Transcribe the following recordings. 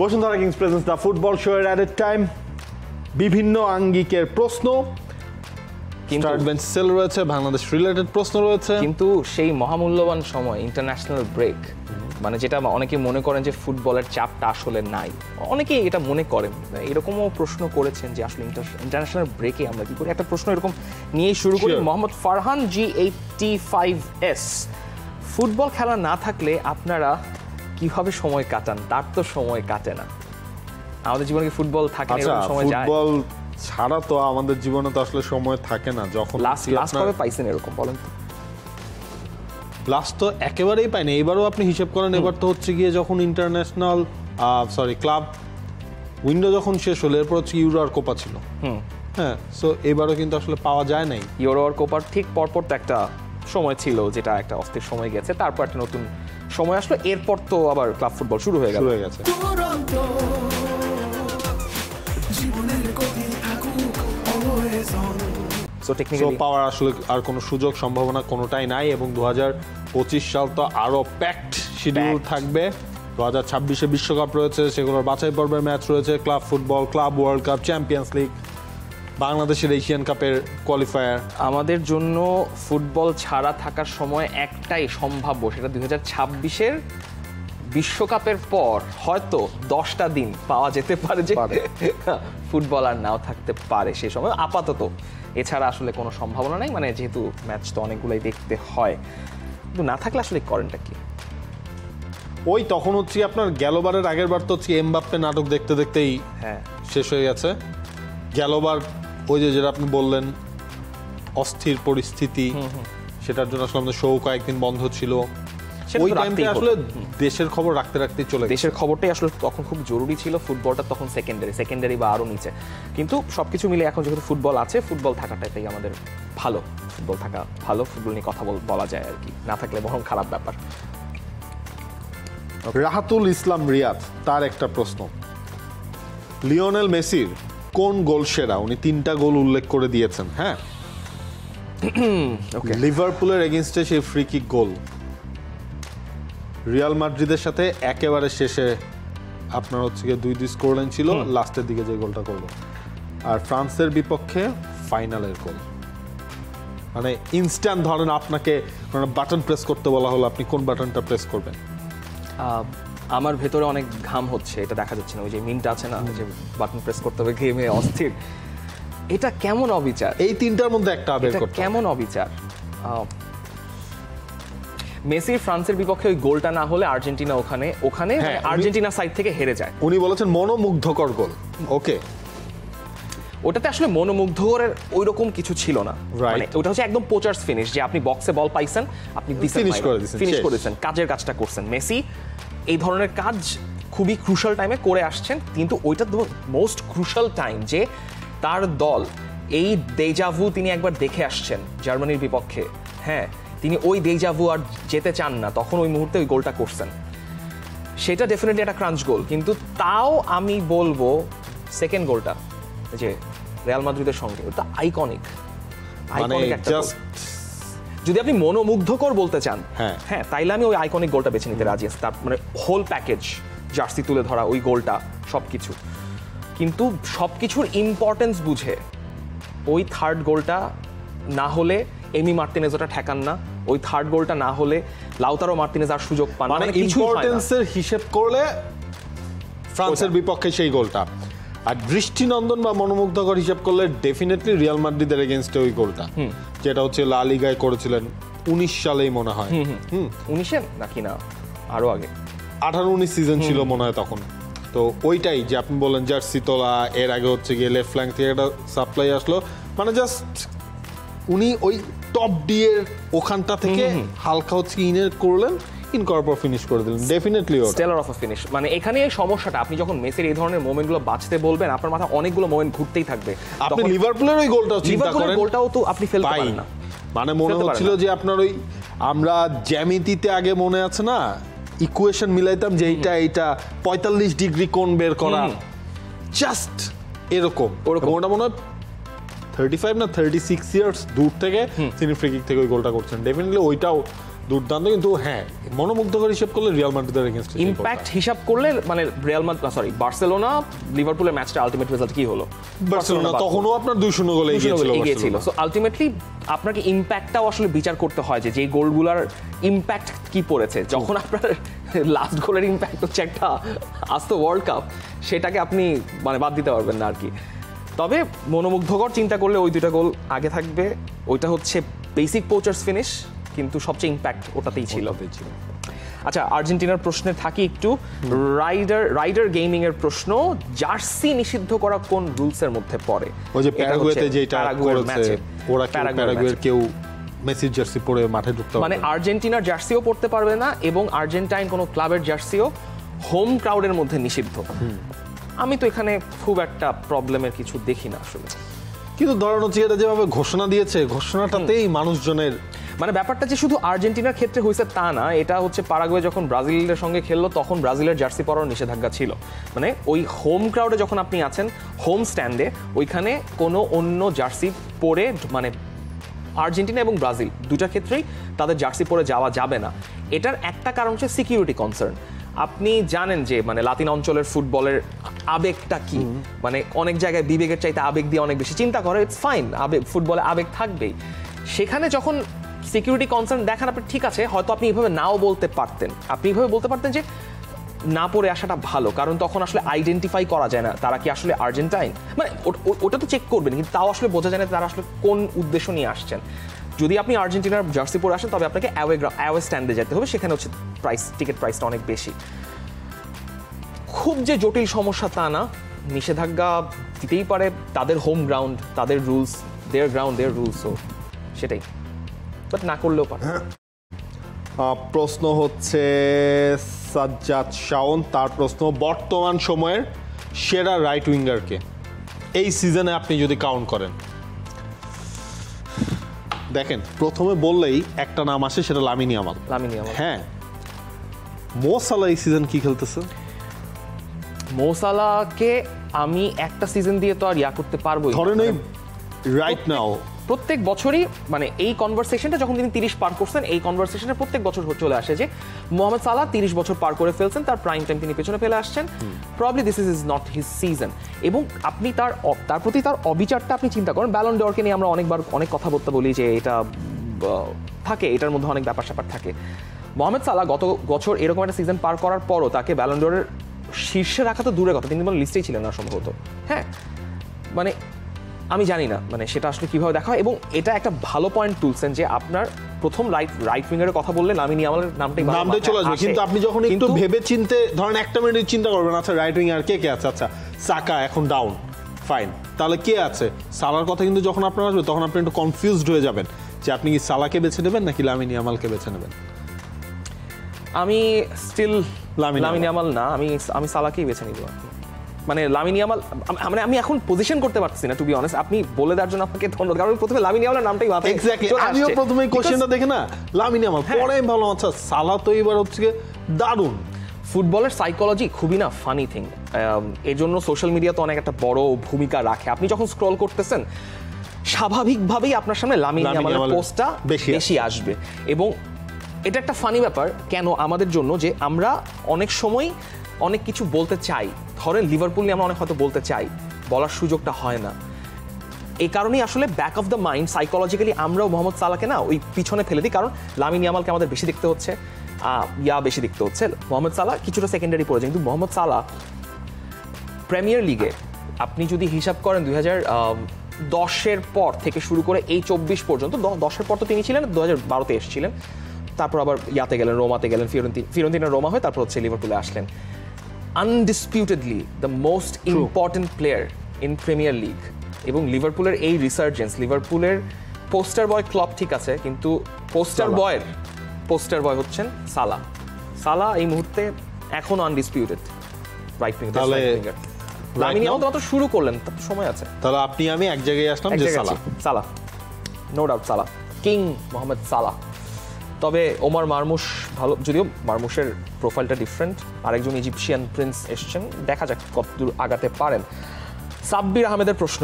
Bashundhara Kings presents the football show এর at time বিভিন্ন আঙ্গিকের প্রশ্ন, স্টার্ট বেঞ্চ সেল রয়েছে, বাংলাদেশ রিলেটেড প্রশ্ন রয়েছে, কিন্তু সেই মহামূল্যবান সময় ইন্টারন্যাশনাল ব্রেক, মানে যেটা অনেকে মনে করেন যে ফুটবলের চাপটা আসলে নাই, অনেকেই এটা মনে করেন, এরকমও প্রশ্ন করেছেন যে আসলে ইন্টারন্যাশনাল ব্রেকে আমরা কি করি। একটা প্রশ্ন এরকম নিয়েই শুরু করি। মোহাম্মদ ফারহান G85S, ফুটবল খেলা না থাকলে আপনারা কিভাবে সময় কাটান? তার তো সময় কাটে না, আমাদের জীবনে কি ফুটবল থাকে না, এরকম সময় যায়? ফুটবল ছাড়া তো আমাদের জীবনে তো আসলে সময় থাকে না। যখন লাস্ট কবে পাইছেন এরকম বলেন তো? লাস্ট তো একেবারেই পাইনি। এবারও আপনি হিসেব করেন, এবার তো হচ্ছে গিয়ে যখন ইন্টারন্যাশনাল ক্লাব উইন্ডো যখন শেষ হলো, এরপর হচ্ছে ইউরো আর কোপা ছিল। হ্যাঁ, সো এবারও কিন্তু আসলে পাওয়া যায় নাই। ইউরো আর কোপার ঠিক পরপর তো একটা সময় ছিল যেটা একটা অস্থির সময় গেছে, তারপর একটা নতুন সময় আসলো, এরপর তো আবার ক্লাব ফুটবল শুরু হয়ে গেছে। পাওয়ার আসলে আর কোনো সুযোগ সম্ভাবনা কোনোটাই নাই, এবং 2025 সাল তো আরো প্যাকড শিডিউল থাকবে। 2026-এ বিশ্বকাপ রয়েছে, সেগুলোর বাছাই পর্বের ম্যাচ রয়েছে, club football, club world cup, champions league, বাংলাদেশের এশিয়ান কাপের কোয়ালিফায়ার। আমাদের জন্য ফুটবল ছাড়া থাকার সময় একটাই সম্ভাব্য, সেটা 2026-এর বিশ্বকাপের পর হয়তো 10টা দিন পাওয়া যেতে পারে যে ফুটবল আর নাও থাকতে পারে সেই সময় আপাতত। এছাড়া আসলে কোনো সম্ভাবনা নাই, মানে যেহেতু ম্যাচ তো অনেকগুলাই দেখতে হয়, কিন্তু না থাকলে আসলে করেনটা কি? ওই তখন হচ্ছে আপনার গেলবারের আগের বার তো হচ্ছে এমবাপ্পে নাটক দেখতে দেখতেই শেষ হয়ে গেছে। গেলবার ওই যে যেটা আপনি বললেন অস্থির পরিস্থিতি, সেটার জন্য আসলে আমাদের শো কয়েকদিন বন্ধ ছিল। ওই টাইমে আসলে দেশের খবর রাখতে রাখতে চলে গেছে। দেশের খবরটাই আসলে তখন খুব জরুরি ছিল, ফুটবলটা তখন সেকেন্ডারি বা আরো নিচে। কিন্তু সবকিছু মিলে এখন যেহেতু ফুটবল আছে, ফুটবল থাকাটাই আমাদের ভালো, ফুটবল থাকা ভালো, ফুটবল নিয়ে কথা বলা যায় আর কি, না থাকলে বরং খারাপ ব্যাপার। রাহাতুল ইসলাম রিয়াদ, তার একটা প্রশ্ন, লিওনেল মেসির কোন গোল সেরা? উনি 3টা গোল উল্লেখ করে দিয়েছেন। হ্যাঁ, লিভারপুলের এগেইনস্টে সেই ফ্রি কিক গোল, রিয়াল মাদ্রিদের সাথে একেবারে শেষে আপনার হচ্ছে গিয়ে 2-2 স্কোর লাইন ছিল, লাস্টের দিকে যে গোলটা করলো, আর ফ্রান্সের বিপক্ষে ফাইনালের গোল। মানে ইনস্ট্যান্ট, ধরেন আপনাকে বাটন প্রেস করতে বলা হলো, আপনি কোন বাটনটা প্রেস করবেন? আমার ভেতরে অনেক ঘাম হচ্ছে, এটা দেখা যাচ্ছে না, ওই যে মিনটা আছে না, যে বাটন প্রেস করতে হবে, গেমে অস্থির। এটা কেমন অবিচার? এই 3টার মধ্যে একটা বের করতে, কেমন অবিচার? মেসির ফ্রান্সের বিপক্ষে ওই গোলটা না হলে আর্জেন্টিনা ওখানে আর্জেন্টিনা সাইড থেকে হেরে যায়। উনি বলেছেন মনোমুগ্ধকর গোল। ওকে, ওটাতে আসলে মনোমুগ্ধকরের ওই রকম কিছু ছিল না, মানে ওটা হচ্ছে একদম পোচার্স ফিনিশ, যে আপনি বক্সে বল পাইছেন, আপনি ফিনিশ করে দিয়েছেন, কাজের কাজটা করছেন। মেসি এই ধরনের কাজ খুবই ক্রুশাল টাইমে করে আসছেন, কিন্তু ওইটা মোস্ট ক্রুশাল টাইম যে তার দল এই দেজাভু তিনি একবার দেখে আসছেন জার্মানির বিপক্ষে। হ্যাঁ, তিনি ওই দেজাভু আর যেতে চান না, তখন ওই মুহূর্তে ওই গোলটা করছেন, সেটা ডেফিনেটলি একটা ক্রাঞ্চ গোল। কিন্তু তাও আমি বলবো সেকেন্ড গোলটা যে রিয়াল মাদ্রিদের সঙ্গে, ওটা আইকনিক একটা। যদি আপনি মনোমুগ্ধকর বলতে চান, হ্যাঁ, তাইলে আমি ওই আইকনিক গোলটা বেছে নিতে রাজি আছি। তার মানে হোল প্যাকেজ, জার্সি তুলে ধরা, ওই গোলটা, সবকিছু। কিন্তু সবকিছুর ইম্পর্টেন্স বুঝে ওই থার্ড গোলটা না হলে এমি মার্টিনেজ ওটা ঠেকান না, ওই থার্ড গোলটা না হলে লাউতারো মার্টিনেজ আর সুযোগ পান না। মানে ইম্পর্টেন্সের হিসেব করলে ফ্রান্সের বিপক্ষে সেই গোলটা, আর দৃষ্টিনন্দন বা মনোমুগ্ধকর হিসাব করলে ডেফিনেটলি রিয়াল মাদ্রিদের এগেইনস্টে ওই গোলটা, যেটা হচ্ছে লা লিগায় করেছিলেন 19 সালেই মনে হয়। 19-এ নাকি না আরো আগে, 18-19 সিজন ছিল মনে হয় তখন। তো ওইটাই যে আপনি বললেন জার্সি তোলা, এর আগে হচ্ছে গিয়ে লেফট ফ্ল্যাঙ্ক থেকে একটা সাপ্লাই আসলো, মানে জাস্ট উনি ওই টপ ডি এর ওখানটা থেকে হালকা হচ্ছে ইনের করলেন, ইন করার পর ফিনিশ করে দিলেন। Definitely stellar of a finish. মানে এখানে এই সমস্যাটা, আপনি যখন মেসির এই ধরনের মোমেন্টগুলো বাঁচতে বলবেন, আপনার মাথায় অনেকগুলো মোমেন্ট ঘুরতেই থাকবে। আপনি লিভারপুলের ওই গোলটাও চিন্তা করেন, গোলটাও তো আপনি ফেলতে পারেন না। মানে মনে হচ্ছিল যে আপনার ওই, আমরা জ্যামিতিতে আগে মনে আছে না, ইকুয়েশন মিলাইতাম যে এইটা 45 ডিগ্রি কোণ বের করা, জাস্ট এরকম। ওটা মনে হয় 35 না 36 ইয়ার্স দূর থেকে তিনি ফ্রি কিক থেকে ওই গোলটা করছেন। ডেফিনেটলি ওইটাও দুর্দান্ত, কিন্তু হ্যাঁ মনোমুগ্ধকর হিসাব করলে রিয়াল মাদ্রিদের এগেইনস্ট ইমপ্যাক্ট হিসাব করলে মানে বার্সেলোনা লিভারপুলের ম্যাচটা আলটিমেট রেজাল্ট কি হলো? বার্সেলোনা তখনও আপনার 2-0 গোলে এগিয়ে ছিল। সো আলটিমেটলি আপনাকে ইমপ্যাক্টটাও আসলে বিচার করতে হয় যে গোলগুলার ইমপ্যাক্ট কি পড়েছে। যখন আপনার লাস্ট গোলের ইমপ্যাক্ট হচ্ছে একটা আস্ত ওয়ার্ল্ড কাপ, সেটাকে আপনি মানে বাদ দিতে পারবেন না আর কি। তবে মনোমুগ্ধকর চিন্তা করলে ওই 2টা গোল আগে থাকবে। ওইটা হচ্ছে বেসিক পোচার্স ফিনিশ, কিন্তু সবচেয়ে ইমপ্যাক্ট ওটাতেই ছিল। আচ্ছা, আর্জেন্টিনার প্রশ্নে থাকি একটু। রাইডার গেমিং এর প্রশ্ন, জার্সি নিষিদ্ধ করা কোন রুলস এর মধ্যে পড়ে? ওই যে প্যারাগুয়েতে যেটা করেছে ওরা, প্যারাগুয়ের কেউ মেসির জার্সি পরে মাঠে ঢুকতে পারবে, মানে আর্জেন্টিনার জার্সিও পড়তে পারবে না এবং আর্জেন্টাইন কোনো ক্লাবের জার্সিও হোম ক্রাউডের মধ্যে নিষিদ্ধ। আমি তো এখানে খুব একটা প্রবলেমের কিছু দেখি না আসলে। কিন্তু ধরানো হচ্ছে এটা যেভাবে ঘোষণা দিয়েছে, ঘোষণাটাতেই মানুষজনের মানে ব্যাপারটা যে শুধু আর্জেন্টিনার ক্ষেত্রে হয়েছে তা না, এটা হচ্ছে পারাগুয়ে যখন ব্রাজিলের সঙ্গে খেললো তখন ব্রাজিলের জার্সি পরার নিষেধাজ্ঞা ছিল। মানে ওই হোম ক্রাউডে যখন আপনি আছেন, হোম স্ট্যান্ডে, ওইখানে কোনো অন্য জার্সি পরে মানে আর্জেন্টিনা এবং ব্রাজিল 2টার ক্ষেত্রেই তাদের জার্সি পরে যাওয়া যাবে না। এটার একটা কারণ হচ্ছে সিকিউরিটি কনসার্ন। আপনি জানেন যে মানে লাতিন অঞ্চলের ফুটবলের আবেগটা কি, মানে অনেক জায়গায় বিবেকের চাইতে আবেগ দিয়ে অনেক বেশি চিন্তা করে। ইটস ফাইন, আবেগ, ফুটবলে আবেগ থাকবেই। সেখানে যখন সিকিউরিটি কনসার্ন দেখান, আপনি ঠিক আছে, হয়তো আপনি এইভাবে নাও বলতে পারতেন, আপনি এইভাবে বলতে পারতেন যে না পড়ে আসাটা ভালো, কারণ তখন আসলে আইডেন্টিফাই করা যায় না তারা কি আসলে আর্জেন্টাইন। মানে ওটা তো চেক করবেন, কিন্তু তাও আসলে বোঝা যায় না তারা আসলে কোন উদ্দেশ্য নিয়ে আসছেন। যদি আপনি আর্জেন্টিনার জার্সি পরে আসেন তবে আপনাকে অ্যাওয়ে স্ট্যান্ডে যেতে হবে, সেখানে হচ্ছে টিকিট প্রাইসটা অনেক বেশি। খুব যে জটিল সমস্যা তা না, নিষেধাজ্ঞা দিতেই পারে, তাদের হোম গ্রাউন্ড, তাদের রুলস, দেয়ার গ্রাউন্ড, দেয়ার রুলস, সো সেটাই, বাট না করলেও পারে। প্রশ্ন হচ্ছে সাজ্জাদ শাওন, তার প্রশ্ন, বর্তমান সময়ের সেরা রাইট উইঙ্গারকে এই সিজনে আপনি যদি কাউন্ট করেন? দেখেন, প্রথমে বললেই একটা নাম আসে, সেটা লামিন ইয়ামাল। হ্যাঁ, মো সালাহ এই সিজন কি খেলতেছে? মো সালাহকে আমি একটা সিজন দিয়ে তো আর করতে পারবো, ধরেন ওই রাইট নাও প্রত্যেক বছরই মানে এই কনভারসেশনটা যখন তিনি 30 পার করছেন, এই কনভারসেশনে প্রত্যেক বছর চলে আসে যে মোহাম্মদ সালাহ 30 বছর পার করে ফেলছেন, তার প্রাইম টাইম তিনি পেছনে ফেলে আসছেন, probably this is not his season. এবং আপনি তার প্রতি তার অবিচারটা আপনি চিন্তা করেন। ব্যালন ড'রকে নিয়ে আমরা অনেক কথা বলি যে এটা থাকে, এটার মধ্যে অনেক ব্যাপার স্যাপার থাকে। মোহাম্মদ সালাহ গত বছর এরকম একটা সিজন পার করার পরও তাকে ব্যালন ড'রের শীর্ষে রাখা তো দূরের কথা, তিনি লিস্টেই ছিলেন না সম্ভবত। হ্যাঁ, মানে আমি জানি না মানে সেটা আসলে কিভাবে দেখা হয়। এবং এটা একটা ভালো পয়েন্ট তুলছেন যে আপনার প্রথম রাইট উইঙ্গারের কথা বললে লামিন ইয়ামালের নামটাই চলে আসবে, কিন্তু আপনি যখন একটু ভেবে চিন্তে ধরেন একটা মিনিট চিন্তা করবেন, আচ্ছা রাইট উইঙ্গার কে আছে, আচ্ছা সাকা এখন ডাউন, ফাইন, তাহলে কে আছে? সালার কথা কিন্তু যখন আপনার আসবে তখন আপনি একটু কনফিউজড হয়ে যাবেন যে আপনি কি সালাকে বেছে নেবেন নাকি লামিন ইয়ামালকে বেছে নেবেন। আমি স্টিল লামিন ইয়ামাল না, আমি সালাকেই বেছে নিব। মানে লামিন ইয়ামাল মানে আমি এখন পজিশন করতে পারছি না, টু বি অনেস্ট। আপনি বলে দেওয়ার জন্য আপনাকে ধন্যবাদ, কারণ প্রথমে লামিন ইয়ামালের নামটাই মাথায় এক্স্যাক্টলি, আমিও প্রথমে কোশ্চেনটা দেখে না লামিন ইয়ামাল, পরে আমি ভাবলাম আচ্ছা সালাহ তো এবার হচ্ছে দারুণ। ফুটবলের সাইকোলজি খুবই না ফানি থিং, এর জন্য সোশ্যাল মিডিয়া তো অনেক একটা বড় ভূমিকা রাখে। আপনি যখন স্ক্রল করতেছেন স্বাভাবিকভাবেই আপনার সামনে লামিন ইয়ামালের পোস্টটা বেশি আসবে। এবং এটা একটা ফানি ব্যাপার কেন আমাদের জন্য, যে আমরা অনেক সময় অনেক কিছু বলতে চাই, ধরেন লিভারপুল নিয়ে আমরা অনেক হয়তো বলতে চাই, বলার সুযোগটা হয় না। এই কারণেই আসলে back of the mind psychologically আমরাও মোহাম্মদ সালাহকে না ওই পিছনে ফেলে দিই, কারণ লামিন ইয়ামালকে আমাদের বেশি দেখতে হচ্ছে, বেশি দেখতে হচ্ছে, মোহাম্মদ সালাহ কিছুটা সেকেন্ডারি পড়ে যায়। কিন্তু মোহাম্মদ সালাহ প্রিমিয়ার লিগে আপনি যদি হিসাব করেন 2010-এর পর থেকে শুরু করে এই 24 পর্যন্ত, 10-এর পর তো তিনি ছিলেন, 2012-তে এসেছিলেন, তারপর আবার গেলেন, রোমাতে গেলেন, ফিওরেন্তিনা রোমা হয়ে তারপর হচ্ছে লিভারপুলে আসলেন। Undisputedly the most important player in Premier League. এবং লিভারপুলের এই রিসার্জেন্স, লিভারপুলের পোস্টার বয় ক্লপ ঠিক আছে, কিন্তু পোস্টার বয় হচ্ছেন সালাহ এই মুহূর্তে এখনো undisputed right winger. Lamine Yamal তো শুরু করলেন, তার সময় আছে। তাহলে আপনি আমি এক জায়গায় আসলাম যে সালাহ, নো ডাউট সালাহ, কিং মোহাম্মদ সালাহ। তবে ওমর মারমুশ ভালো, যদিও মারমুশের প্রোফাইলটা ডিফারেন্ট, আরেকজন ইজিপশিয়ান প্রিন্স এসছেন, দেখা যাক কতদূর আগাতে পারেন। সাব্বির আহমেদের প্রশ্ন,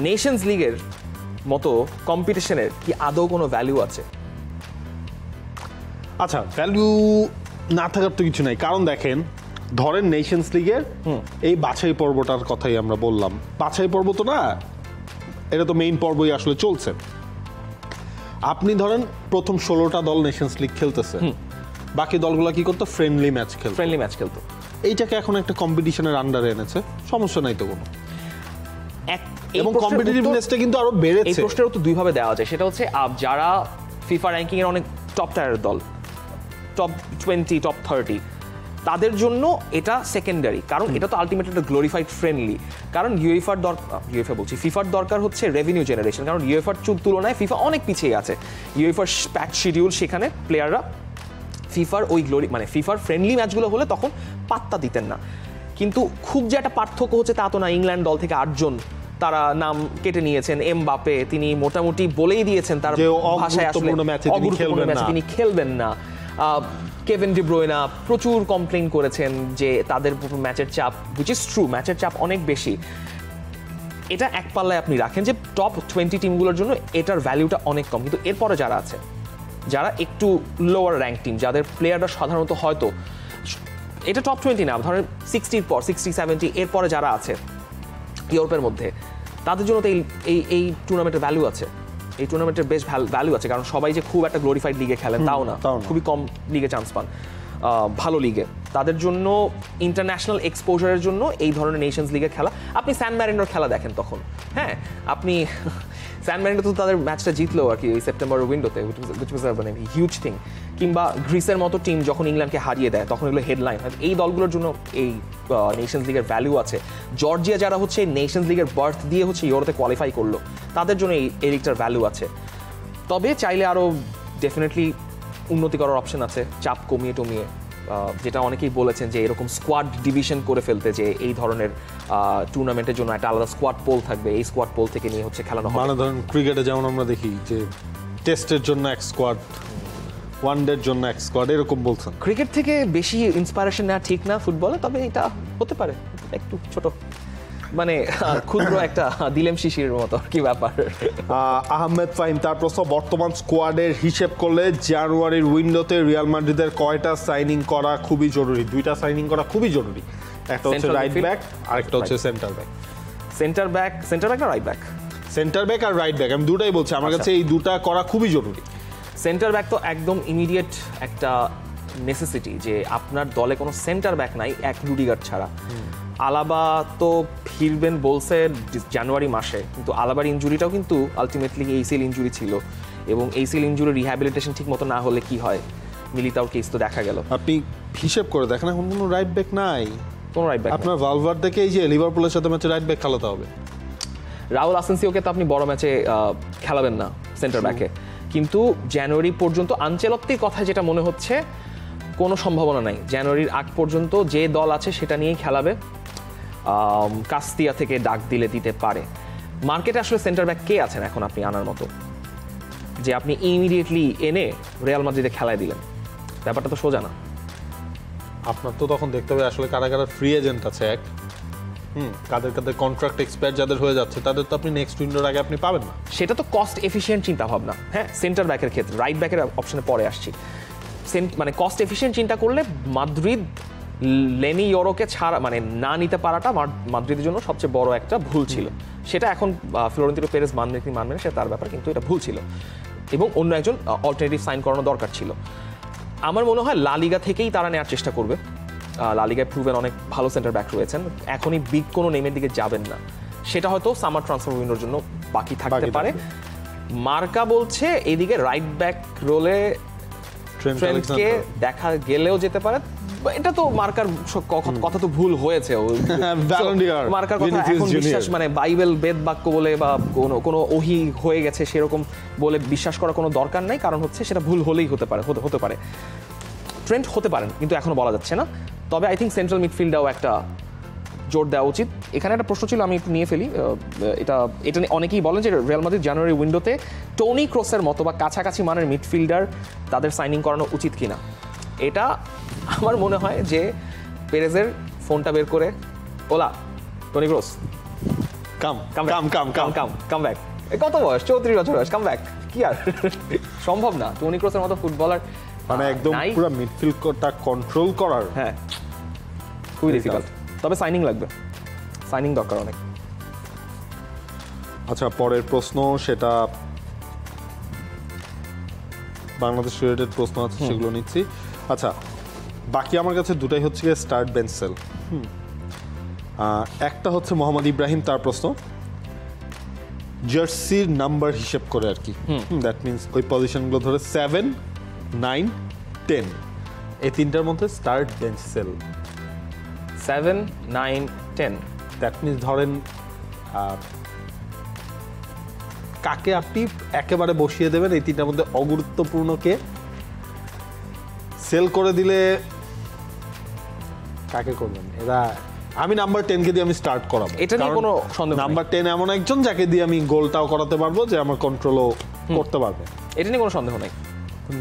নেশনস লিগের মতো কম্পিটিশনের কি আদৌ কোনো ভ্যালু আছে? আচ্ছা, ভ্যালু না থাকার তো কিছু নাই, কারণ দেখেন ধরেন নেশনস লিগের এই বাছাই পর্বটার কথাই আমরা বললাম, বাছাই পর্ব তো না, এটা তো মেইন পর্বই আসলে চলছে। আপনি ধরেন প্রথম 16টা দল নেশনস লিগ খেলতেছে, বাকি দলগুলো কি করতো? ফ্রেন্ডলি ম্যাচ খেলতো। এইটাকে এখন একটা কম্পিটিশনের আন্ডারে এনেছে, সমস্যা নাই তো কোনো, এবং কম্পিটিটিভনেসটা কিন্তু আরো বেড়েছে। এই প্রশ্নের উত্তর দুই ভাবে দেওয়া যায়, সেটা হচ্ছে যারা ফিফা র্যাঙ্কিং এর অনেক টপ টায়ারের দল, টপ 20, টপ 30, তাদের জন্য এটা সেকেন্ডারি, কারণ এটা তো আলটিমেটলি একটা গ্লোরিফাইড ফ্রেন্ডলি। কারণ ফিফার দরকার হচ্ছে রেভিনিউ জেনারেশন, কারণ ইউএফার তুলনায় ফিফা অনেক পিছিয়ে আছে। ইউএফার প্যাক শিডিউল, সেখানে প্লেয়াররা ফিফার ওই ফিফার ফ্রেন্ডলি ম্যাচগুলো হলে তখন পাত্তা দিতেন না। কিন্তু খুব যে একটা পার্থক্য হচ্ছে তা তো না। ইংল্যান্ড দল থেকে 8 জন তারা নাম কেটে নিয়েছেন। এমবাপে তিনি মোটামুটি বলেই দিয়েছেন তার ভাষায় আসলে অগুরুত্বপূর্ণ ম্যাচে তিনি খেলবেন না। কেভিন ডি ব্রুয়না প্রচুর কমপ্লেইন করেছেন যে তাদের ম্যাচের চাপ, হুইচ ইজ ট্রু, ম্যাচের চাপ অনেক বেশি। এটা এক পাল্লায় আপনি রাখেন যে টপ 20 টিমগুলোর জন্য এটার ভ্যালুটা অনেক কম, কিন্তু এরপরে যারা আছে, যারা একটু লোয়ার র্যাঙ্ক টিম, যাদের প্লেয়াররা সাধারণত হয়তো এটা টপ 20 না, ধরেন 60 পর 60, 70 এরপরে যারা আছে ইউরোপের মধ্যে, তাদের জন্য তো এই টুর্নামেন্টের ভ্যালু আছে। এই টুর্নামেন্টের বেশ ভ্যালু আছে, কারণ সবাই যে খুব একটা গ্লোরিফাইড লিগে খেলেন তাও না, খুবই কম লিগে চান্স পান ভালো লিগে। তাদের জন্য ইন্টারন্যাশনাল এক্সপোজারের জন্য এই ধরনের নেশনস লিগে খেলা, আপনি স্যান ম্যারিনোর খেলা দেখেন তখন, হ্যাঁ আপনি স্যান ম্যারিনো তো তাদের ম্যাচটা জিতলো আর কি ওই সেপ্টেম্বর উইন্ডোতে, which was a huge thing. কিংবা গ্রিসের মতো টিম যখন ইংল্যান্ডকে হারিয়ে দেয় তখন এগুলো হেডলাইন হয়। এই দলগুলোর জন্য এই নেশনস লিগের ভ্যালু আছে। জর্জিয়া যারা হচ্ছে নেশনস লিগের বার্থ দিয়ে হচ্ছে ইউরোতে কোয়ালিফাই করলো, তাদের জন্য এই লিগটার ভ্যালু আছে। তবে চাইলে আরও ডেফিনেটলি উন্নতি করার অপশন আছে, চাপ কমিয়ে টমিয়ে, যেটা অনেকেই বলেছেন যে এরকম স্কোয়াড ডিভিশন করে ফেলতে, যে এই ধরনের টুর্নামেন্টের জন্য একটা আলাদা স্কোয়াড পোল থাকবে, এই স্কোয়াড পোল থেকে নিয়ে হচ্ছে খেলানো হবে। মানে ধরেন ক্রিকেটে যেমন আমরা দেখি যে টেস্টের জন্য এক স্কোয়াড, ওয়ানডের জন্য এক স্কোয়াড, এরকম বলছেন। ক্রিকেট থেকে বেশি ইন্সপিরেশন নেওয়া ঠিক না ফুটবলে, তবে এটা হতে পারে একটু ছোট, মানে ক্ষুদ্র একটা দিলেম শিশির মতো কি ব্যাপার। আহমেদ ফাহিম তার প্রশ্ন, বর্তমান স্কোয়াডের হিসেব করলে জানুয়ারির উইন্ডোতে রিয়াল মাদ্রিদের কয়টা সাইনিং করা খুবই জরুরি? 2টা সাইনিং করা খুবই জরুরি, একটা হচ্ছে রাইট ব্যাক, আরেকটা হচ্ছে সেন্টার ব্যাক। সেন্টার ব্যাক না রাইট ব্যাক? সেন্টার ব্যাক আর রাইট ব্যাক, আমি দুটাই বলছি, আমার কাছে এই দুটা করা খুবই জরুরি। সেন্টার ব্যাক তো একদম ইমিডিয়েট একটা নেসেসিটি, যে আপনার দলে কোনো সেন্টার ব্যাক নাই এক রুডিগার ছাড়া। আলাবা তো ফিরবেন বলছে জানুয়ারি মাসে, কিন্তু আলাবার ইনজুরিটাও কিন্তু আলটিমেটলি এইসিএল ইনজুরি ছিল, এবং এইসিএল ইনজুরি রিহ্যাবিলিটেশন ঠিক মতো না হলে কি হয়, মিলিতাওর কেস তো দেখা গেল। আপনি হিসেব করে দেখেন এখন কোনো রাইট ব্যাক নাই, কোনো রাইট ব্যাক আপনার ভালভার্দেকে এই যে লিভারপুলের সাথে ম্যাচে রাইট ব্যাক খেলাতে হবে। রাউল আসেনসিওকে তো আপনি বড় ম্যাচে খেলাবেন না সেন্টার ব্যাকে, কিন্তু জানুয়ারি পর্যন্ত আনচেলত্তির কথা যেটা মনে হচ্ছে কোনো সম্ভাবনা নাই। জানুয়ারির আগ পর্যন্ত যে দল আছে সেটা নিয়েই খেলাবে। কাস্তিয়া থেকে ডাক দিলে দিতে পারে। মার্কেটে আসলে সেন্টার ব্যাক কে আছেন এখন আপনি আনার মতো, যে আপনি ইমিডিয়েটলি এনে রিয়াল মাদ্রিদে খেলায় দিলেন? ব্যাপারটা তো সোজা না। আপনার তো তখন দেখতে হবে আসলে কারা কারা ফ্রি এজেন্ট আছে, এক কাদের কাদের কন্ট্রাক্ট এক্সপায়ার যাদের হয়ে যাচ্ছে, তাদের তো আপনি নেক্সট উইন্ডোর আগে আপনি পাবেন না। সেটা তো কস্ট এফিশিয়েন্ট চিন্তা ভাবনা। হ্যাঁ, সেন্টার ব্যাকের ক্ষেত্রে, রাইট ব্যাকের অপশনে পরে আসছি। মানে কস্ট এফিশিয়েন্ট চিন্তা করলে মাদ্রিদ লেনি ইউরোকে ছাড়া, মানে না নিতে পারাটা মাদ্রিদের জন্য সবচেয়ে বড় একটা ভুল ছিল। সেটা এখন ফ্লোরেন্তিনো পেরেজ মানবে কি মানবে না সেটা তার ব্যাপার, কিন্তু এটা ভুল ছিল, এবং অন্য একজন অল্টারনেটিভ সাইন করানো দরকার ছিল। আমার মনে হয় লা লিগা থেকেই তারা নেওয়ার চেষ্টা করবে। লা লিগায় প্রুভেন অনেক ভালো সেন্টার ব্যাক রয়েছেন, এখনই বিগ কোনো নেমের দিকে যাবেন না। সেটা হয়তো সামার ট্রান্সফার উইন্ডোর জন্য বাকি থাকতে পারে। মার্কা বলছে এইদিকে রাইট ব্যাক রোলে ট্রেন্টকে দেখা গেলেও যেতে পারে। এটা তো মার্কার কথা তো ভুল হয়েছে, মার্কার কথা এখন বিশ্বাস, মানে বাইবেল বেদ বাক্য বলে বা কোনো ওহি হয়ে গেছে সেরকম বলে বিশ্বাস করার কোনো দরকার নাই, কারণ হচ্ছে সেটা ভুল হলেই হতে পারে। ট্রেন্ট হতে পারেন, কিন্তু এখনো বলা যাচ্ছে না। তবে আই থিঙ্ক সেন্ট্রাল মিডফিল্ডেও একটা জোর দেওয়া উচিত। এখানে একটা প্রশ্ন ছিল, আমি একটু নিয়ে ফেলি। এটা অনেকেই বলেন যে রিয়াল মাদ্রিদ জানুয়ারি উইন্ডোতে টনি ক্রসের মতো বা কাছাকাছি মানের মিডফিল্ডার তাদের সাইনিং করানো উচিত কিনা। এটা আমার মনে হয় যে পেরেজের ফোনটা বের করে, ওলা টনি ক্রস কাম ব্যাক। কত বয়স? 34 বছর বয়স, কাম ব্যাক। কি আর সম্ভব না? টনি ক্রসের মতো ফুটবলার মানে একদম পুরো মিডফিল্ডটা কন্ট্রোল করার হ্যাঁ খুবই ডিফিকাল্ট। তবে সাইনিং লাগবে, সাইনিং দরকার অনেক। আচ্ছা, পরের প্রশ্ন, সেটা বাংলাদেশ রিলেটেড প্রশ্ন আছে, সেগুলো নিচ্ছি। আচ্ছা, বাকি আমার কাছে দুটাই হচ্ছে স্টার্ট বেঞ্চ সেল। একটা হচ্ছে মোহাম্মদ ইব্রাহিম, তার প্রশ্ন জার্সির নাম্বার হিসেব করে আর কি, দ্যাট মিনস ওই পজিশনগুলো ধরে 7, 9, 10 এই তিনটার মধ্যে start bench sell 7, 9, 10। That means ধরেন কাকে আপনি একেবারে বসিয়ে দেবেন এই তিনটার মধ্যে অগুরুত্বপূর্ণকে সেল করে দিলে কাকে করবেন? এরা আমি নাম্বার 10 কে দিয়ে আমি স্টার্ট করাবো, এটা নিয়ে কোনো সন্দেহ নেই। নাম্বার 10 এমন একজন যাকে দিয়ে আমি গোলটাও করাতে পারবো, যে আমার কন্ট্রোলও করতে পারবে, এটা নিয়ে কোনো সন্দেহ নেই।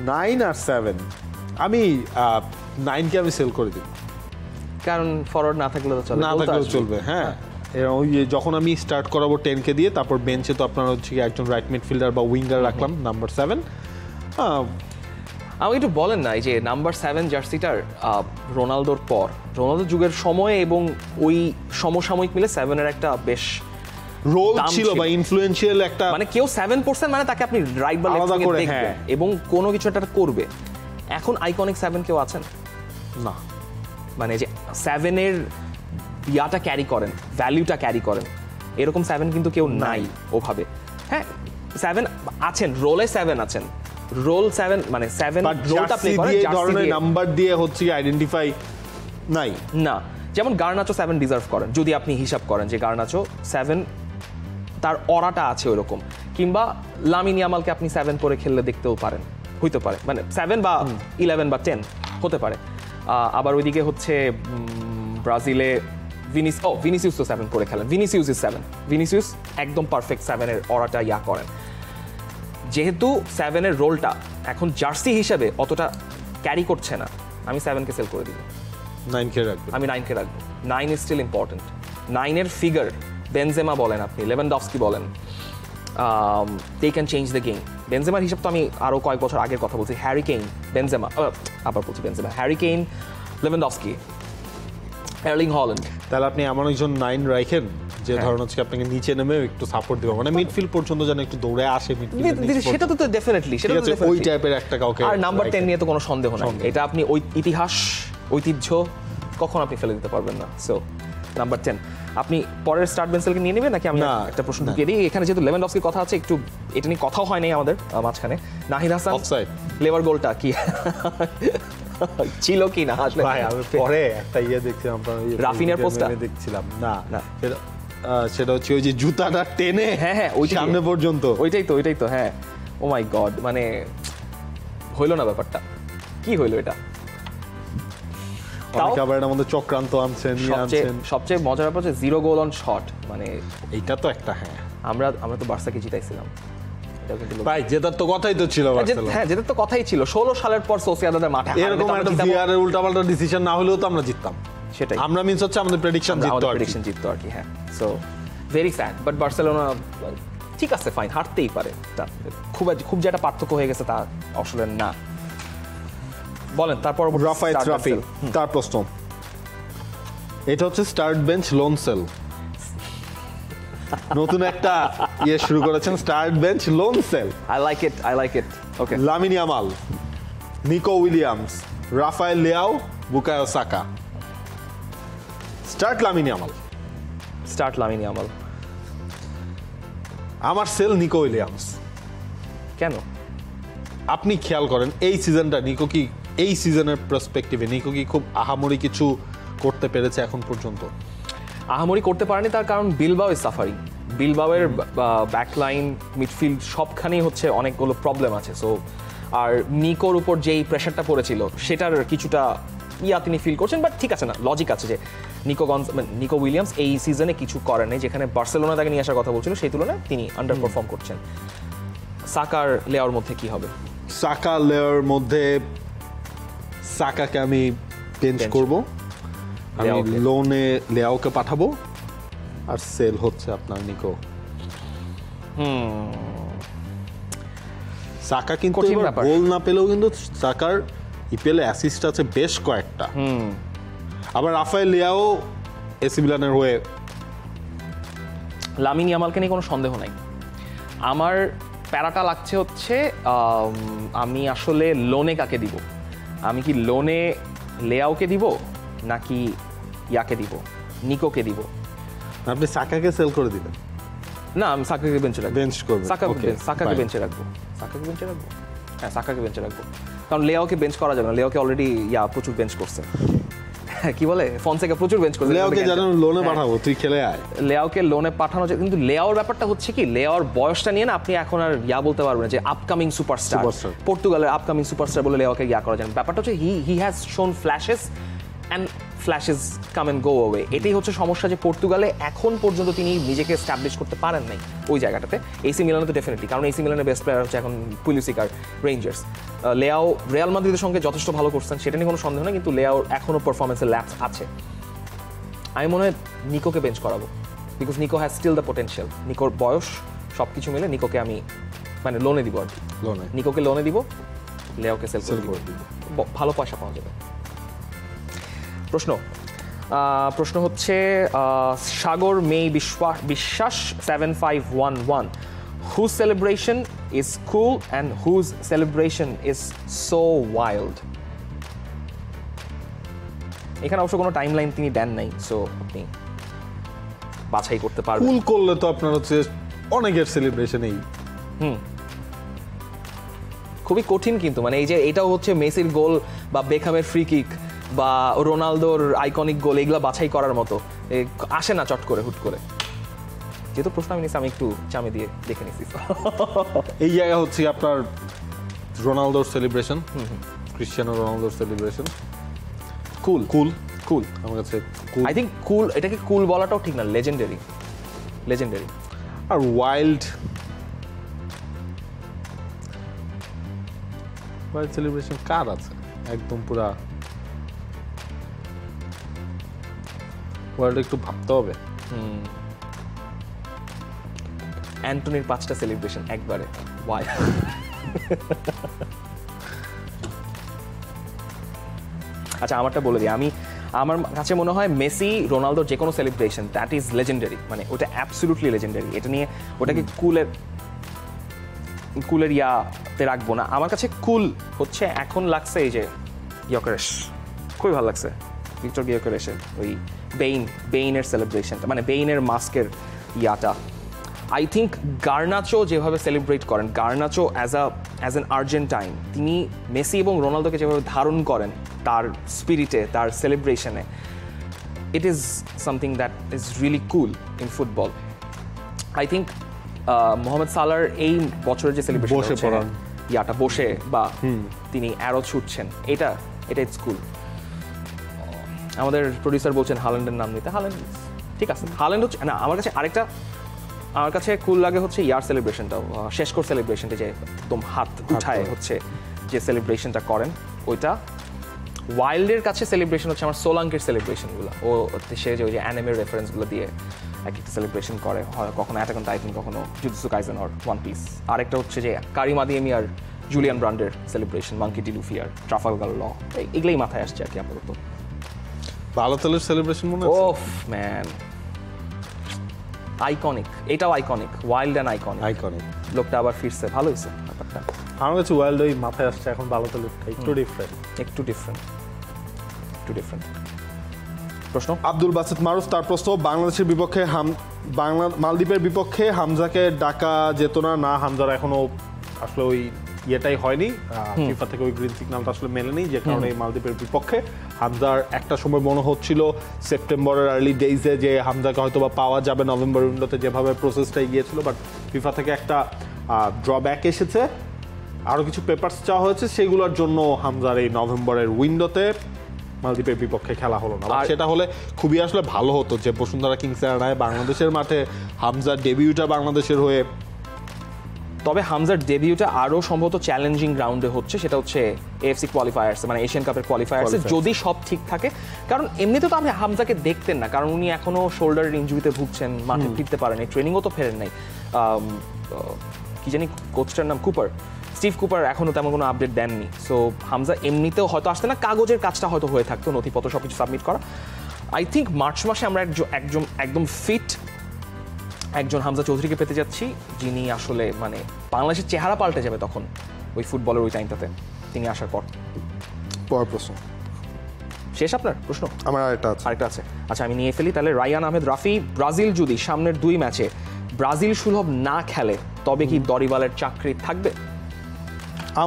9 আর 7 আমি 9 কে আমি সেল করে দিব, কারণ ফরওয়ার্ড না থাকলে তো চলে, না থাকলেও চলবে। হ্যাঁ, ওই যখন আমি স্টার্ট করাবো 10 কে দিয়ে, তারপর বেঞ্চে তো আপনার হচ্ছে একজন রাইট মিডফিল্ডার বা উইঙ্গার রাখলাম নাম্বার 7। আমাকে একটু বলেন না, এই যে নাম্বার 7 জার্সিটার রোনালদোর পর, রোনালদো যুগের সময় এবং ওই সমসাময়িক মিলে 7-এর একটা বেশ রোল ছিল বা ইনফ্লুয়েন্সিয়াল একটা, মানে কেউ 7% মানে তাকে আপনি রাইট বা লেফট উইং এ দেখবেন এবং কোনো কিছু একটা করবে। এখন আইকনিক 7 কেউ আছেন না, মানে যে 7-এর ইয়াটা ক্যারি করেন, ভ্যালুটা ক্যারি করেন, এরকম 7 কিন্তু কেউ নাই ওভাবে। হ্যাঁ 7 আছেন, রোলে 7 আছেন, রোল 7 মানে 7 রোলটা প্লে করে এই ধরনের নাম্বার দিয়ে হচ্ছে আইডেন্টিফাই নাই না। যেমন গার্নাচো 7 ডিজার্ভ করেন, যদি আপনি হিসাব করেন যে গার্নাচো 7 তার অরাটা আছে ওরকম, কিংবা লামিন ইয়ামালকে আপনি 7 করে খেললে দেখতেও পারেন, হইতে পারে, মানে 7 বা 11 বা 10 হতে পারে। আবার ওইদিকে হচ্ছে ব্রাজিলে ভিনিসিউস তো 7 করে খেলেন, ভিনিসিউস ইজ 7, ভিনিসিউস একদম পারফেক্ট 7-এর অরাটা ইয়া করেন। যেহেতু 7-এর রোলটা এখন জার্সি হিসেবে অতটা ক্যারি করছে না, আমি 7-কে সেল করে দিব, 9-কে রাখবেন। আমি 9-কে রাখবো। 9 ইজ স্টিল ইম্পর্টেন্ট। 9-এর ফিগার, বেনজেমা বলেন আপনি, লেভানডফস্কি বলেন, they can change the game. বেনজেমার হিসাব তো আমি আরও কয়েক বছর আগের কথা বলছি, হ্যারি কেইন, বেনজেমা, আবার বলছি Benzema, Harry Kane, Lewandowski, Erling Haaland. তাহলে আপনি এমন একজন 9 রাখেন যে ধরুন হচ্ছে আপনাকে নিচে নেমে একটু সাপোর্ট দিবে, মানে মিডফিল্ড পর্যন্ত যেন একটু দৌড়ে আসে মিডফিল্ড, সেটা তো ডেফিনেটলি, সেটা তো ওই টাইপের একটা কাউকে। আর নাম্বার 10 নিয়ে তো কোনো সন্দেহ নাই, এটা আপনি ওই ইতিহাস ঐতিহ্য কখন আপনি ফেলে দিতে পারবেন না। সো নাম্বার 10 আপনি পরের স্টার্ট বেঞ্চেলকে নিয়ে নেবেন নাকি আমি একটা প্রশ্ন ঢুকিয়ে দিই এখানে, যেহেতু লেভানডফস্কির কথা আছে, একটু এটা নিয়ে কথাও হয় নাই আমাদের মাঝখানে। নাহিদ হাসান অফসাইড লেভার গোলটা কি ছিল কি না আসলে? ভাই আমি পরে একটা দেখছিলাম, রাফিনার পোস্টটা দেখছিলাম, না সেটা হচ্ছে ওই যে জুতাটা টেনে হ্যাঁ ওই সামনে পর্যন্ত, ওইটাই তো হ্যাঁ। ও মাই গড, মানে হইলো না ব্যাপারটা, কি হইলো এটা? আমাদের চক্রান্ত আনছেন, সবচেয়ে মজার ব্যাপার হচ্ছে 0 গোল অন শট, মানে এইটা তো একটা। হ্যাঁ আমরা তো বার্সাকে জিতাইছিলাম, ভাই জেতার তো কথাই তো ছিল, হ্যাঁ জেতার তো কথাই ছিল। 16 সালের পর সোসিয়েদাদের মাঠে এরকম একটা ভিআর এর উল্টাপাল্টা ডিসিশন না হলেও তো আমরা জিততাম, সেটাই আমরা মিন্স হচ্ছে আমাদের প্রেডিকশন জিততো আর কি। হ্যাঁ, so very sad, but Barcelona ঠিক আছে ফাইন, হারতেই পারে, খুব যে একটা পার্থক্য হয়ে গেছে তা আসলে না। বলেন তারপর রাফায়েল তার প্রশ্ন, এটা হচ্ছে স্টার্ট বেঞ্চ লোন সেল, নতুন একটা শুরু করেছেন, start bench loan sell. I like it okay. Lamine Yamal, Nico Williams, Rafael Leao, Bukayo Saka. Start Lamine Yamal. আমার সেল নিকো উইলিয়ামস। কেন? আপনি খেয়াল করেন এই সিজনটা নিকো কি, এই সিজনের পার্সপেক্টিভে নিকো কি খুব আহামরি কিছু করতে পেরেছে এখন পর্যন্ত? আহামরি করতে পারেনি, তার কারণ বিলবাও ইজ সাফারিং। বিলবাওয়ের ব্যাকলাইন, মিডফিল্ড সবখানেই হচ্ছে অনেকগুলো প্রবলেম আছে। সো আর নিকোর উপর যেই প্রেশারটা পড়েছিল সেটার কিছুটা তিনি ফিল করছেন, বাট ঠিক আছে না, লজিক আছে যে নিকো উইলিয়ামস এই সিজনে কিছু করেন নাই, যেখানে বার্সেলোনা তাকে নিয়ে আসার কথা বলছিল সেই তুলনায় তিনি আন্ডার পারফর্ম করছেন। সাকার লেয়ার মধ্যে কি হবে? সাকা লেয়ার মধ্যে সাকাকে আমি বেঞ্চ করব, আমি লোনে লেয়াওকে পাঠাবো, আর সেল হচ্ছে আপনার নিকো। সাকা কিন্তু গোল না পেলেও কিন্তু সাকার ইপিএলে অ্যাসিস্ট আছে বেশ কয়েকটা। আবার রাফায়েল লিয়াও এসি মিলানের হয়ে। লামিন ইয়ামালকে নিয়ে কোনো সন্দেহ নাই। আমার প্যারাটা লাগছে হচ্ছে আমি আসলে লোনে কাকে দিব। আমি কি লোনে লেয়াওকে দিব নাকি ইয়াকে দিব, নিকোকে দিব? আপনি সাকাকে সেল করে দিবেন? না, আমি সাকাকে বেঞ্চে রাখবো। বেঞ্চ করবেন? সাকাকে বেঞ্চে রাখবো। সাকাকে বেঞ্চে রাখবো, হ্যাঁ সাকাকে বেঞ্চে রাখবো। কারণ লেয়াওকে বেঞ্চ করা যাবে না, লেয়াওকে অলরেডি প্রচুর বেঞ্চ করছে। কি বলে ফনসেকা প্রচুর বেঞ্চ করছে। লেয়াওকে জানো লোনে পাঠাবো, তুই খেলে আয়। লেয়াওকে লোনে পাঠানো যায়, কিন্তু লেয়াওর ব্যাপারটা হচ্ছে কি, লেয়াওর বয়সটা নিয়ে না আপনি এখন আর বলতে পারবেন না যে আপকামিং সুপারস্টার, পর্তুগালের আপকামিং সুপারস্টার বলে লেয়াওকে করা যায় না। ব্যাপারটা হচ্ছে he has shown flashes and flashes come and go away. এটাই হচ্ছে সমস্যা যে পর্তুগালে এখন পর্যন্ত তিনি নিজেকে এস্টাবলিশ করতে পারেন নাই ওই জায়গাটাতে। এসি মিলানে তো ডেফিনেটলি, কারণ এসি মিলানের বেস্ট প্লেয়ার হচ্ছে এখন পুলিসিক আর রেঞ্জার্স। লেয়াও রিয়াল মাদ্রিদের সঙ্গে যথেষ্ট ভালো করছেন, সেটা নিয়ে কোনো সন্দেহ নেই, কিন্তু লেয়াওর এখনও পারফরমেন্সের ল্যাপস আছে। আমি মনে হয় নিকোকে বেঞ্চ করাবো, because Nico has still the potential. নিকোর বয়স সব কিছু মিলে নিকোকে আমি মানে লোনে দিব আর কি। নিকোকে লোনে দিব, লেয়াওকে সেল করে দিব, ভালো পয়সা পাওয়া যাবে। প্রশ্ন হচ্ছে সাগর মে বিশ্বাস 7511, whose celebration is cool and whose celebration is so wild? এখানে অবশ্য কোনো টাইমলাইন তিনি দেন নাই, সো আপনি বাছাই করতে পারবেন। কুল করলে তো আপনার হচ্ছে অনেকের সেলিব্রেশনেই খুবই কঠিন, কিন্তু মানে এই যে এটাও হচ্ছে মেসির গোল বা বেকহামের ফ্রি কিক বা রোনালদোর আইকনিক গোল, এগুলো বাছাই করার মতো আসে না চট করে হুট করে। যেহেতু প্রশ্ন আমি নিচ্ছি, আমি একটু চামে দিয়ে দেখে নিচ্ছি। এই জায়গা হচ্ছে আপনার রোনালদোর সেলিব্রেশন, ক্রিশ্চিয়ানো রোনালদোর সেলিব্রেশন কুল কুল কুল আমার কাছে। আই থিঙ্ক কুল, এটাকে কুল বলাটাও ঠিক না, লেজেন্ডারি। আর ওয়াইল্ড সেলিব্রেশন কার আছে একদম পুরা ওয়ার্ল্ড, একটু ভাবতে হবে। অ্যান্টনির 5টা সেলিব্রেশন একবারে ওয়াই। আচ্ছা আমারটা বলে দিই, আমার কাছে মনে হয় মেসি রোনালদোর যে কোনো সেলিব্রেশন দ্যাট ইজ লেজেন্ডারি, মানে ওটা অ্যাবসলিউটলি লেজেন্ডারি। এটা নিয়ে ওটাকে কুলের ইয়াতে রাখবো না। আমার কাছে কুল হচ্ছে এখন লাগছে এই যে ইয়োকেরেশ, খুবই ভালো লাগছে ভিক্টর গিয়োকেরেশের ওই বেইনের সেলিব্রেশনটা, মানে বেইনের মাস্কের ইয়াটা। আই থিঙ্ক গার্নাচো যেভাবে সেলিব্রেট করেন, গার্নাচো অ্যাজ অ্যান আর্জেন্টাইন, তিনি মেসি এবং রোনালদোকে যেভাবে ধারণ করেন তার স্পিরিটে, তার সেলিব্রেশনে, it is something that is really cool in football. I think Mohamed সালার এই বছরের যে সেলিব্রেশন ইয়াটা বসে বা তিনি অ্যারো ছুটছেন, এটা ইটস কুল। আমাদের প্রডিউসার বলছেন হাল্যান্ডের নাম নিতে, হাল্যান্ড ঠিক আছে, হাল্যান্ড হচ্ছে না। আমার কাছে কুল লাগে হচ্ছে ইয়ার সেলিব্রেশনটাও, শেষ করে সেলিব্রেশনটা যে একদম হাত উঠায় হচ্ছে যে সেলিব্রেশনটা করেন ওইটা। ওয়াইল্ডের কাছে সেলিব্রেশন হচ্ছে আমার সোলাঙ্কের সেলিব্রেশনগুলো, ও সে যে ওই যে অ্যানিমের রেফারেন্সগুলো দিয়ে এক একটা সেলিব্রেশন করে, হয় কখনো অ্যাটাক অন টাইটান, কখনো jujutsu Kaisen or one piece. আরেকটা হচ্ছে যে কারিম আদিয়েমি আর জুলিয়ান ব্রান্ডের সেলিব্রেশন, মাঙ্কি ডি লুফি আর ট্রাফালগার ল, এগুলোই মাথায় আসছে আর কি আপাতত। বালোতেলের সেলিব্রেশন মনে আছে? ওফ ম্যান, আইকনিক, এটাও আইকনিক, ওয়াইল্ড অ্যান্ড আইকনিক। লোকটা আবার ফিরছে, ভালো হয়েছে ব্যাপারটা। আমার কাছে ওয়াইল্ড ওই মাথায় আসছে, এখন বালোতেলের একটু ডিফারেন্ট। প্রশ্ন আব্দুল বাসিত মারুফ, তার প্রশ্ন বাংলাদেশের বিপক্ষে মালদ্বীপের বিপক্ষে হামজাকে ডাকা যেত না, হামজার এখনো আসলে ওই ইয়েটাই হয়নি, ফিফা থেকে ওই গ্রিন সিগন্যালটা আসলে মেলেনি, যে কারণে মালদ্বীপের বিপক্ষে হামজার একটা সময় মনে হচ্ছিল সেপ্টেম্বরের আর্লি ডেইজে যে হামজাকে হয়তো বা পাওয়া যাবে নভেম্বর উইন্ডোতে, যেভাবে প্রসেসটা এগিয়েছিল, বাট ফিফা থেকে একটা ড্রব্যাক এসেছে, আরও কিছু পেপারস চাওয়া হয়েছে, সেগুলোর জন্য হামজার এই নভেম্বরের উইন্ডোতে মালদ্বীপের বিপক্ষে খেলা হলো না। সেটা হলে খুবই আসলে ভালো হতো যে বসুন্ধরা কিংস এরানায় বাংলাদেশের মাঠে হামজার ডেবিউটা বাংলাদেশের হয়ে। তবে হামজার ডেবিউটা আরও সম্ভবত চ্যালেঞ্জিং গ্রাউন্ডে হচ্ছে, সেটা হচ্ছে এএফসি কোয়ালিফায়ার্স, মানে এশিয়ান কাপের কোয়ালিফায়ার্সে, যদি সব ঠিক থাকে। কারণ এমনিতে তো আপনি হামজাকে দেখতেন না, কারণ উনি এখনও শোল্ডারের ইনজুরিতে ভুগছেন, মাঠে ফিরতে পারেন, ট্রেনিংও তো ফেরেন নাই, কি জানি কোচটার নাম কুপার। স্টিভ কুপার এখনো তেমন কোনো আপডেট দেননি। সো হামজা এমনিতেও হয়তো আসতে না, কাগজের কাজটা হয়তো হয়ে থাকতো, নথিপত্র সব কিছু সাবমিট করা। আই থিঙ্ক মার্চ মাসে আমরা একদম ফিট একজন হামজা চৌধুরীকে পেতে যাচ্ছি, যিনি আসলে মানে বাংলাদেশের চেহারা পাল্টে যাবে তখন ওই ফুটবলের ওই টাইমটাতে তিনি আসার পর। প্রশ্ন শেষ আপনার প্রশ্ন? আমার আরেকটা আছে। আচ্ছা আমি নিয়ে ফেলি তাহলে। রায়ান আহমেদ রাফি, ব্রাজিল যদি সামনের 2 ম্যাচে ব্রাজিল সুলভ না খেলে তবে কি দরিবালের চাকরি থাকবে?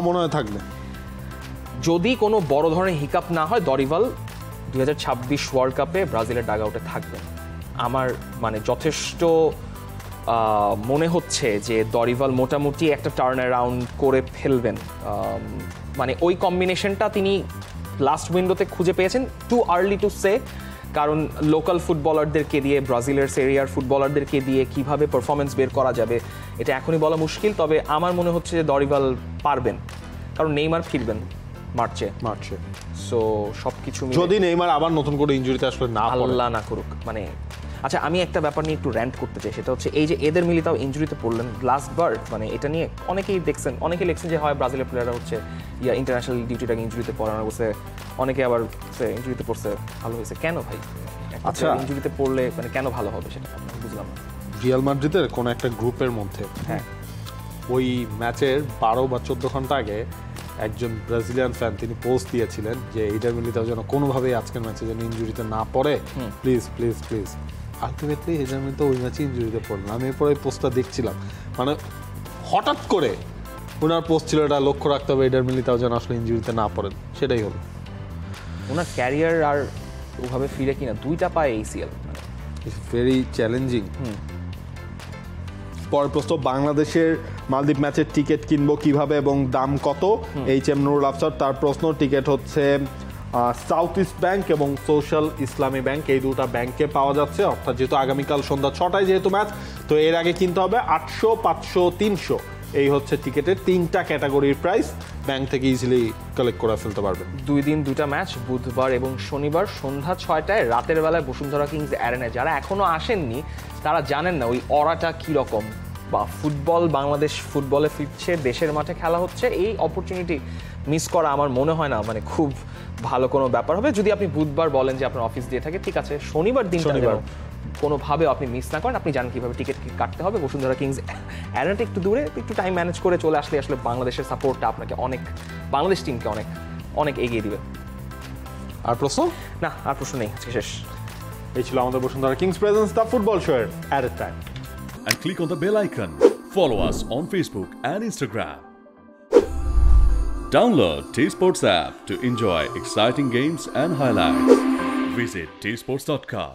মনে হয় থাকবে। যদি কোনো বড় ধরনের হিকাপ না হয়, দরিবাল 2026 ওয়ার্ল্ড কাপে ব্রাজিলের ডাগ আউটে থাকবে। আমার মানে যথেষ্ট মনে হচ্ছে যে দরিবাল মোটামুটি একটা টার্ন অ্যারাউন্ড করে ফেলবেন। মানে ওই কম্বিনেশনটা তিনি লাস্ট উইন্ডোতে খুঁজে পেয়েছেন। টু আর্লি টু সে, কারণ লোকাল ফুটবলারদেরকে দিয়ে, ব্রাজিলের সেরিয়ার ফুটবলারদেরকে দিয়ে কিভাবে পারফরমেন্স বের করা যাবে এটা এখনই বলা মুশকিল। তবে আমার মনে হচ্ছে যে দরিবাল পারবেন, কারণ নেইমার ফিরবেন মার্চে। সো সবকিছু যদি নেইমার আবার নতুন করে ইনজুরিতে আসলে না, আল্লাহ না করুক। মানে আচ্ছা আমি একটা ব্যাপার নিয়ে একটু র্যান্ট করতে চাই, সেটা হচ্ছে এই যে এদের মিলিতাও ইনজুরিতে পড়লেন লাস্টবার, মানে এটা নিয়ে অনেকেই লিখছেন যে হয় ব্রাজিলের প্লেয়াররা হচ্ছে ইন্টারন্যাশনাল ডিউটিটাকে ইনজুরিতে পড়ানো করছে, অনেকে আবার ইনজুরিতে পড়ছে ভালো হয়েছে। কেন ভাই? আচ্ছা ইনজুরিতে পড়লে মানে কেন ভালো হবে সেটা বুঝলাম না। রিয়াল মাদ্রিদের কোন একটা গ্রুপের মধ্যে ওই ম্যাচের 12 বা 14 ঘন্টা আগে একজন ব্রাজিলিয়ান ফ্যান তিনি পোস্ট দিয়েছিলেন যে এইটার মিলিতাও যেন কোনোভাবেই আজকের ম্যাচে যেন ইনজুরিতে না পড়ে, প্লিজ প্লিজ প্লিজ। আলটিমেটলি এইটার মিলিতে ওই ম্যাচে ইনজুরিতে পড়লেন। আমি এরপর ওই পোস্টটা দেখছিলাম, মানে হঠাৎ করে ওনার পোস্ট ছিল এটা লক্ষ্য রাখতে হবে এইটার মিলিতাও যেন আসলে ইনজুরিতে না পড়েন, সেটাই হলো। ওনার ক্যারিয়ার আর ওভাবে ফিরে কিনা 2টা পায় ACL, ভেরি চ্যালেঞ্জিং। পরের প্রশ্ন, বাংলাদেশের মালদ্বীপ ম্যাচের টিকিট কিনবো কিভাবে এবং দাম কত? HM নুরুল আফসার তার প্রশ্ন। টিকিট হচ্ছে সাউথ ইস্ট ব্যাংক এবং সোশ্যাল ইসলামী ব্যাংক, এই দুটা ব্যাংকে পাওয়া যাচ্ছে। অর্থাৎ যেহেতু আগামীকাল সন্ধ্যা 6টায় যেহেতু ম্যাচ, তো এর আগে কিনতে হবে 800, 500, 300, এই হচ্ছে টিকিটের 3টা ক্যাটাগরির প্রাইস। ব্যাংক থেকে ইজিলি কালেক্ট করে ফেলতে পারবেন। 2 দিন 2টা ম্যাচ, বুধবার এবং শনিবার সন্ধ্যা 6টায়, রাতের বেলায় বসুন্ধরা কিংস অ্যারেনায়। যারা এখনো আসেননি তারা জানেন না ওই অরাটা কীরকম, বা ফুটবল, বাংলাদেশ ফুটবলে ফিরছে, দেশের মাঠে খেলা হচ্ছে, এই অপরচুনিটি মিস করা আমার মনে হয় না মানে খুব ভালো কোনো ব্যাপার হবে। যদি আপনি বুধবার বলেন যে আপনার অফিস দিয়ে থাকে, ঠিক আছে, শনিবার দিনটা কোনোভাবে আপনি মিস না করেন। আপনি জানেন কীভাবে টিকিট কাটতে হবে। বসুন্ধরা কিংস অ্যারেনাটা একটু দূরে, একটু টাইম ম্যানেজ করে চলে আসলে বাংলাদেশের সাপোর্টটা আপনাকে অনেক, বাংলাদেশ টিমকে অনেক অনেক এগিয়ে দিবে। আর প্রশ্ন? না, আর প্রশ্ন নেই, আজকে শেষ। এই ছিল আমাদের Bashundhara Kings presents the football show এর at a time. And click on the bell icon. Follow us on Facebook and Instagram. Download T-Sports app to enjoy exciting games and highlights. Visit tsports.com.